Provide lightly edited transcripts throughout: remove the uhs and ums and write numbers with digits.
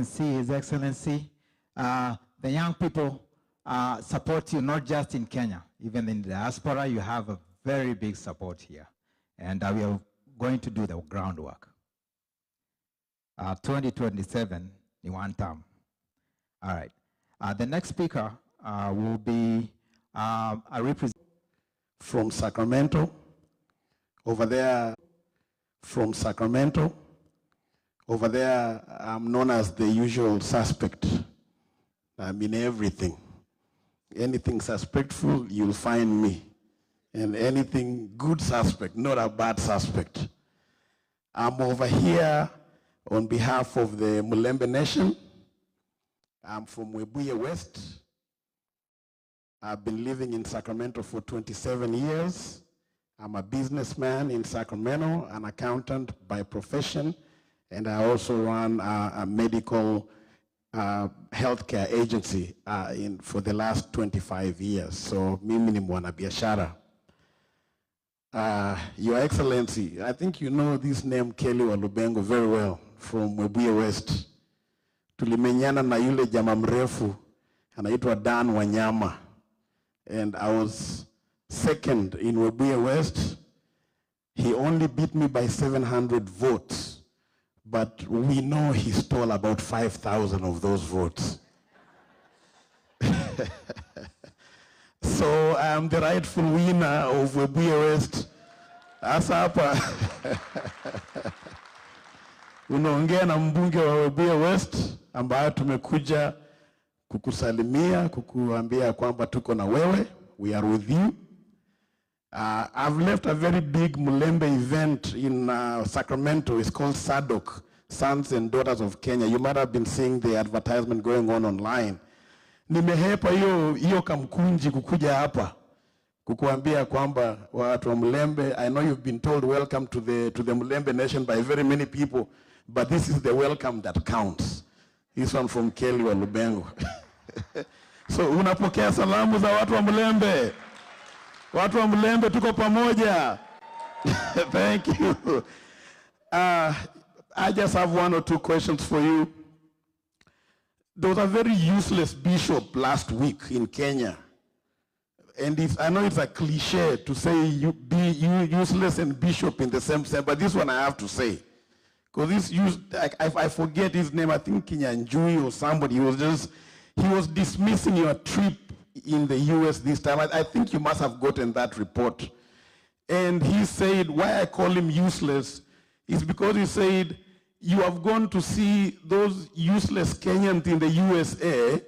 See His Excellency, the young people support you not just in Kenya, even in the diaspora. You have a very big support here, and we are going to do the groundwork. 2027 in one term. All right. The next speaker will be a representative from Sacramento. Over there, from Sacramento. Over there, I'm known as the usual suspect. I'm in everything. Anything suspectful, you'll find me. And anything good suspect, not a bad suspect. I'm over here on behalf of the Mulembe Nation. I'm from Webuye West. I've been living in Sacramento for 27 years. I'm a businessman in Sacramento, an accountant by profession, and I also run a medical healthcare agency for the last 25 years. So, mimi ni mwanabiashara. Your Excellency, I think you know this name Kelly Walubengo very well from Webuye West. Tulimenyana na yule jamaa mrefu anaitwa Dan Wanyama, and I was second in Webuye West. He only beat me by 700 votes. But we know he stole about 5,000 of those votes. So I'm the rightful winner of Webuye West. Asa hapa. Unaongea na mbunge wa Webuye West ambaye tumekuja kukusalimia, kukuambia kwamba tuko na wewe. We are with you. I've left a very big Mulembe event in Sacramento. It's called SADOK, Sons and Daughters of Kenya. You might have been seeing the advertisement going on online. Nimehepa hiyo kamkunji kukuja hapa kukuambia kwamba watu wa Mulembe, I know you've been told welcome to the Mulembe Nation by very many people, but this is the welcome that counts. This one from Kelly Walubengo. So unapokea salamu za watu wa Mulembe. Watu wa Mulembe tuko pamoja. Thank you. I just have one or two questions for you. There was a very useless bishop last week in Kenya. And I know it's a cliche to say you be useless and bishop in the same sense, but this one I have to say. Because I forget his name, I think Kenyan or somebody, he was dismissing your trip in the US this time. I think you must have gotten that report. And he said, why I call him useless is because he said, you have gone to see those useless Kenyans in the USA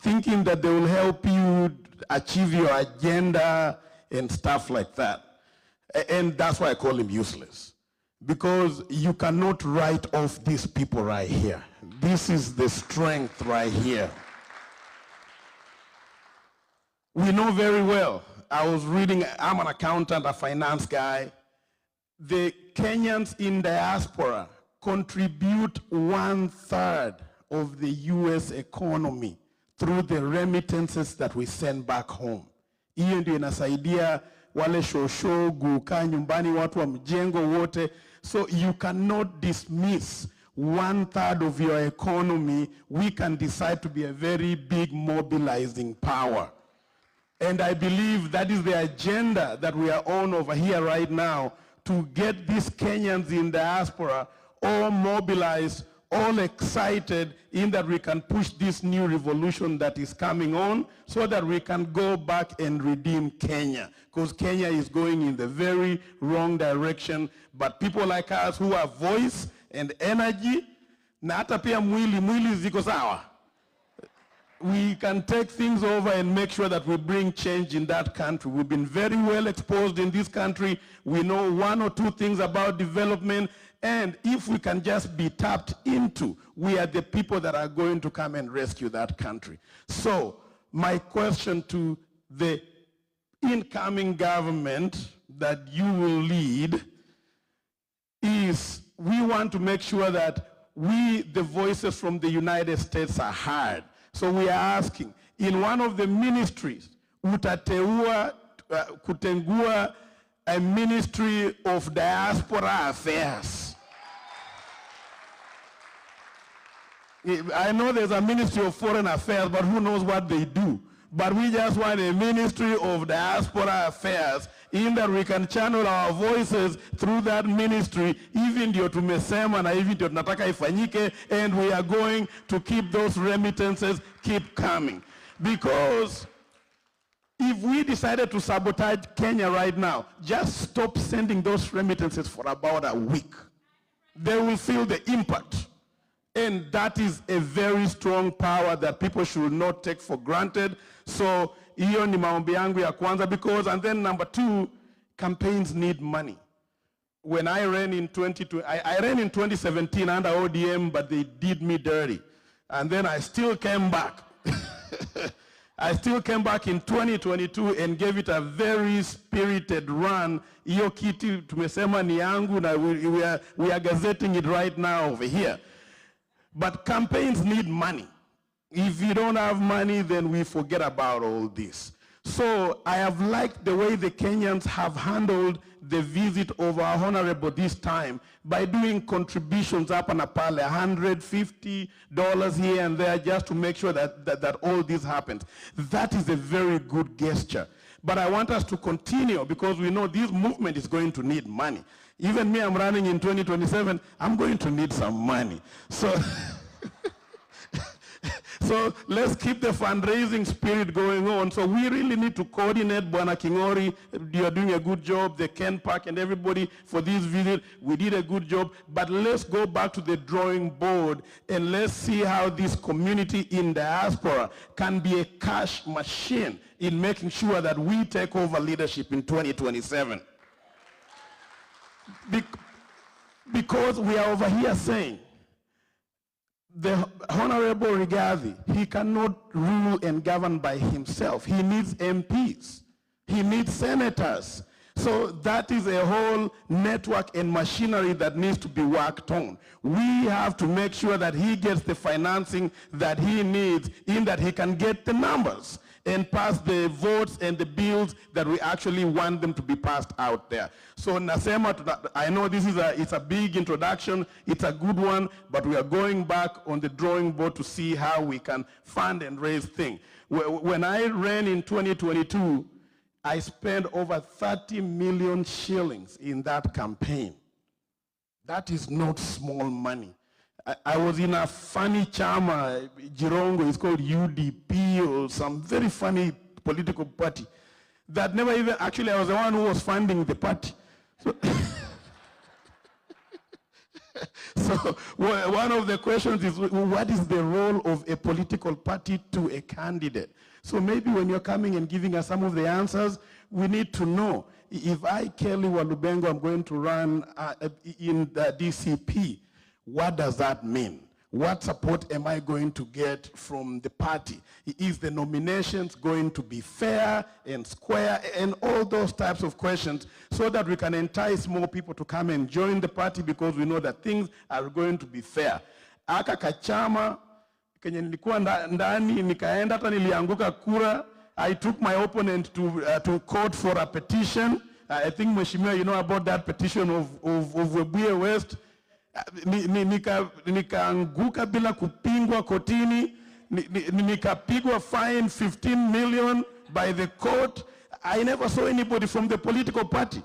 thinking that they will help you achieve your agenda and stuff like that. And that's why I call him useless. Because you cannot write off these people right here. This is the strength right here. We know very well. I was reading, I'm an accountant, a finance guy. The Kenyans in diaspora contribute 1/3 of the US economy through the remittances that we send back home. Hiyo ndio inasaidia wale shosho, guka, nyumbani, watu wa mjengo wote. So you cannot dismiss 1/3 of your economy. We can decide to be a very big mobilizing power. And I believe that is the agenda that we are on over here right now, to get these Kenyans in diaspora all mobilized, all excited in that we can push this new revolution that is coming on so that we can go back and redeem Kenya. Because Kenya is going in the very wrong direction. But people like us who have voice and energy, na hata pia mwili ziko sawa, we can take things over and make sure that we bring change in that country. We've been very well exposed in this country. We know one or two things about development. And if we can just be tapped into, we are the people that are going to come and rescue that country. So my question to the incoming government that you will lead is, we want to make sure that we, the voices from the United States, are heard. So we are asking, in one of the ministries, kutengua a ministry of diaspora affairs. I know there's a Ministry of Foreign Affairs, but who knows what they do. But we just want a Ministry of Diaspora Affairs in that we can channel our voices through that ministry, even ndio tumesema na even ndio tunataka ifanyike, and we are going to keep those remittances keep coming. Because if we decided to sabotage Kenya right now, just stop sending those remittances for about a week. They will feel the impact. And that is a very strong power that people should not take for granted. So, hiyo ni maombi yangu ya kwanza, because, and then number two, campaigns need money. When I ran in 2017 under ODM, but they did me dirty. And then I still came back. I still came back in 2022 and gave it a very spirited run. Hiyo kitu tumesema ni yangu, na we are gazetting it right now over here. But campaigns need money. If you don't have money, then we forget about all this. So I have liked the way the Kenyans have handled the visit of our honorable this time by doing contributions up and pale, $150 here and there, just to make sure that all this happens. That is a very good gesture. But I want us to continue, because we know this movement is going to need money. Even me, I'm running in 2027, I'm going to need some money. So, so let's keep the fundraising spirit going on. So we really need to coordinate. Bwana Kingori, you're doing a good job. The Ken Park and everybody for this visit, we did a good job. But let's go back to the drawing board and let's see how this community in diaspora can be a cash machine in making sure that we take over leadership in 2027. Because we are over here saying, the Honorable Rigathi, he cannot rule and govern by himself. He needs MPs. He needs senators. So that is a whole network and machinery that needs to be worked on. We have to make sure that he gets the financing that he needs, in that he can get the numbers and pass the votes and the bills that we actually want them to be passed out there. So nasema, I know this is it's a big introduction, it's a good one, but we are going back on the drawing board to see how we can fund and raise things. When I ran in 2022, I spent over 30 million shillings in that campaign. That is not small money. I was in a funny chama, Jirongo, it's called UDP, or some very funny political party that never even, actually I was the one who was funding the party. So, so one of the questions is, what is the role of a political party to a candidate? So maybe when you're coming and giving us some of the answers, we need to know. If I, Kelly Walubengo, I'm going to run in the DCP, what does that mean? What support am I going to get from the party? Is the nominations going to be fair and square, and all those types of questions, so that we can entice more people to come and join the party, because we know that things are going to be fair. Aka kachama, kenye nilikuwa ndani, nikaenda hata nilianguka kura. I took my opponent to court for a petition. I think Mheshimiwa, you know about that petition of Webuye West. Nikaanguka bila kupingwa kotini, nikapigwa fine 15 million by the court. I never saw anybody from the political party.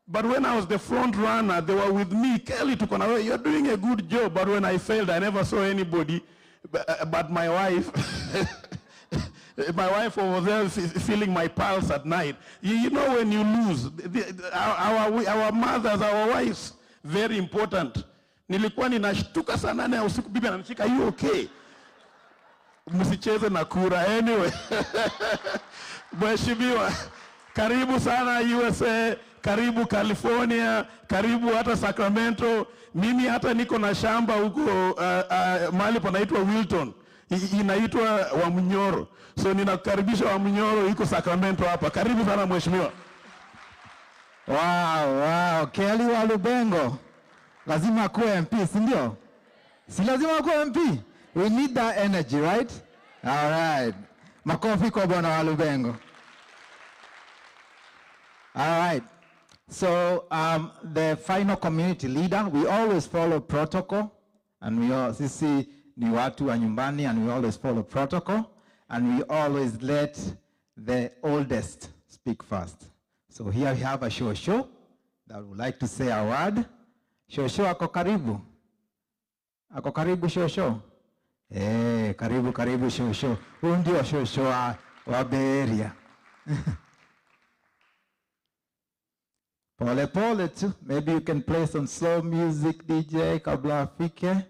But when I was the front runner, they were with me. Kelly, you're doing a good job. But when I failed, I never saw anybody but my wife. My wife was there feeling my pulse at night. You know, when you lose, our mothers, our wives, very important. Nilikuwa ninashtuka saa 8 ya usiku, bibi ananishika, are you okay? Msicheze na kura. Anyway, Mheshimiwa, karibu sana USA, karibu California, karibu hata Sacramento. Mimi hata niko na shamba huko mahali panaitwa Wilton, inaitwa Wamunyoro. So ninakukaribisha Wamunyoro, iko Sacramento hapa. Karibu sana Mheshimiwa. Wow, Kelly Walubengo. Lazima kuwe MP, si ndio? Si lazima kuwe MP? We need that energy, right? All right. Makofi kwa Bwana Walubengo. All right. So the final community leader, we always follow protocol, and we all see ni watu wa nyumbani, and we always follow protocol, and we always let the oldest speak first. So here we have a Shosho that would like to say a word. Shosho, ako karibu? Ako karibu Shosho? Karibu karibu Shosho. Huyu ndio Shosho wa Bay Area. Pole pole tu. Maybe you can play some slow music, DJ, kabla afike.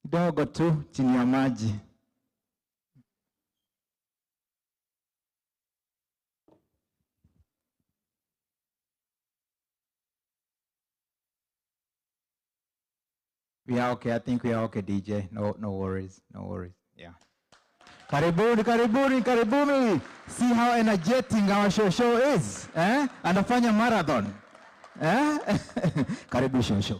Kidogo tu chini ya maji. We are okay. I think we are okay, DJ. No worries. No worries. Yeah. Karibuni, karibuni, karibuni. See how energetic our show is. Anafanya marathon. Karibu show.